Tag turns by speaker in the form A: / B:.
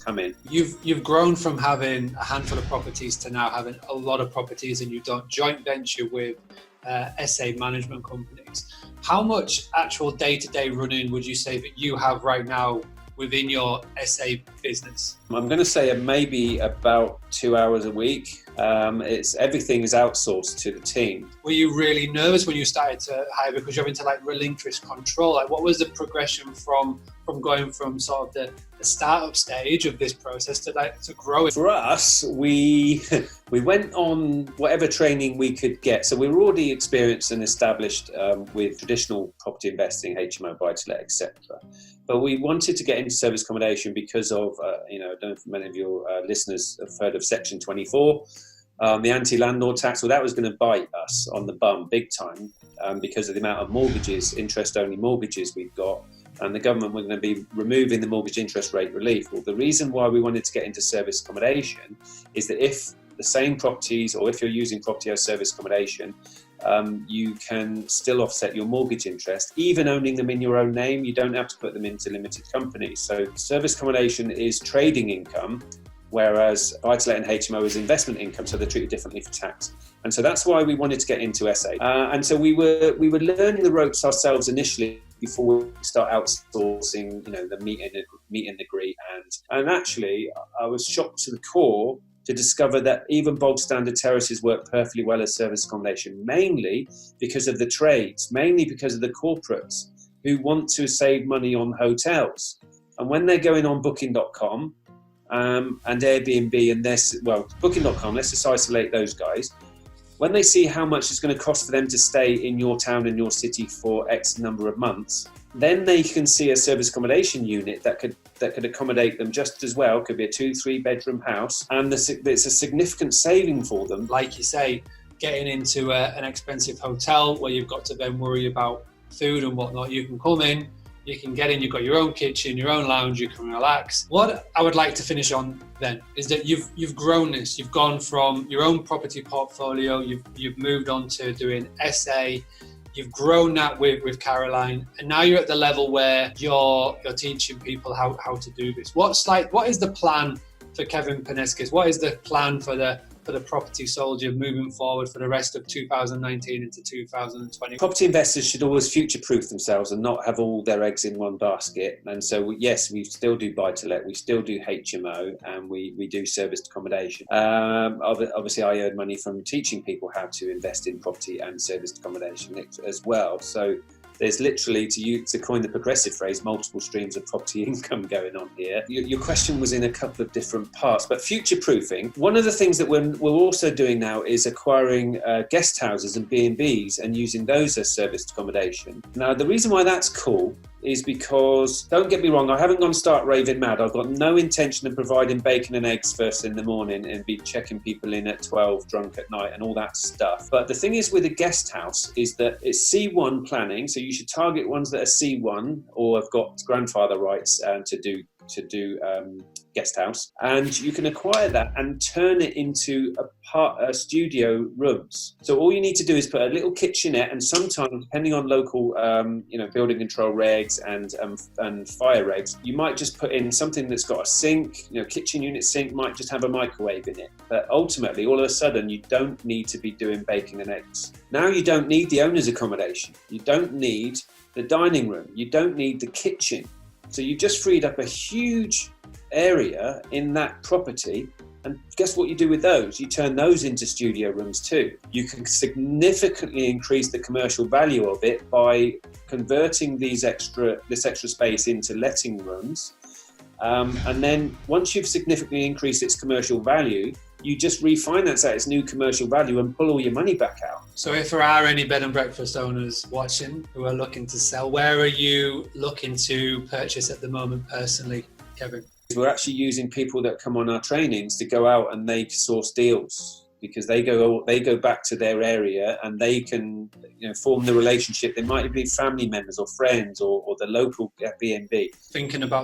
A: come in.
B: You've grown from having a handful of properties to now having a lot of properties, and you've done joint venture with SA management companies. How much actual day-to-day running would you say that you have right now within your SA business?
A: I'm going to say maybe about 2 hours a week. Everything is outsourced to the team.
B: Were you really nervous when you started to hire because you're having to like relinquish control? Like, what was the progression from going from sort of the startup stage of this process to grow it?
A: For us, we went on whatever training we could get. So we were already experienced and established with traditional property investing, HMO, buy-to-let, etc. But we wanted to get into service accommodation because of, I don't know if many of your listeners have heard of Section 24, the anti-landlord tax. Well, that was going to bite us on the bum big time because of the amount of mortgages, interest-only mortgages we've got. And the government were going to be removing the mortgage interest rate relief. Well, the reason why we wanted to get into service accommodation is that if the same properties, or if you're using property as service accommodation, you can still offset your mortgage interest, even owning them in your own name. You don't have to put them into limited companies. So service accommodation is trading income, whereas buy-to-let and HMO is investment income, so they're treated differently for tax. And so that's why we wanted to get into SA. And so we were learning the ropes ourselves initially before we start outsourcing, the meet and greet. And actually, I was shocked to the core to discover that even bog standard terraces work perfectly well as service accommodation, mainly because of the trades, mainly because of the corporates who want to save money on hotels. And when they're going on Booking.com and Airbnb and Booking.com, let's just isolate those guys. When they see how much it's going to cost for them to stay in your town and your city for X number of months, then they can see a service accommodation unit that could accommodate them just as well. Could be a 2-3 bedroom house, and it's a significant saving for them.
B: Like you say, getting into an expensive hotel where you've got to then worry about food and whatnot, you can come in, you can get in, you've got your own kitchen, your own lounge, you can relax. What I would like to finish on then is that you've grown this. You've gone from your own property portfolio, you've moved on to doing SA, you've grown that with Caroline, and now you're at the level where you're teaching people how to do this. What is the plan for Kevin Peneskis? What is the plan for the property soldier moving forward for the rest of 2019 into 2020?
A: Property investors should always future-proof themselves and not have all their eggs in one basket. And so, yes, we still do buy-to-let, we still do HMO, and we do serviced accommodation. Obviously, I earn money from teaching people how to invest in property and serviced accommodation as well. So there's literally, to coin the progressive phrase, multiple streams of property income going on here. Your question was in a couple of different parts, but future-proofing. One of the things that we're also doing now is acquiring guest houses and B&Bs and using those as serviced accommodation. Now, the reason why that's cool is because, don't get me wrong, I haven't gone start raving mad. I've got no intention of providing bacon and eggs first in the morning and be checking people in at 12 drunk at night and all that stuff. But the thing is with a guest house is that it's C1 planning, so you should target ones that are C1 or have got grandfather rights to do guest house, and you can acquire that and turn it into a studio rooms. So all you need to do is put a little kitchenette, and sometimes, depending on local building control regs and fire regs, you might just put in something that's got a sink, kitchen unit sink might just have a microwave in it. But ultimately, all of a sudden, you don't need to be doing bacon and eggs. Now you don't need the owner's accommodation. You don't need the dining room. You don't need the kitchen. So you just freed up a huge area in that property, and guess what you do with those? You turn those into studio rooms too. You can significantly increase the commercial value of it by converting this extra space into letting rooms, and then once you've significantly increased its commercial value, you just refinance at its new commercial value and pull all your money back out.
B: So if there are any bed and breakfast owners watching who are looking to sell, where are you looking to purchase at the moment personally, Kevin?
A: We're actually using people that come on our trainings to go out and they source deals, because they go back to their area and they can form the relationship. They might be family members or friends or the local B&B.
B: Thinking about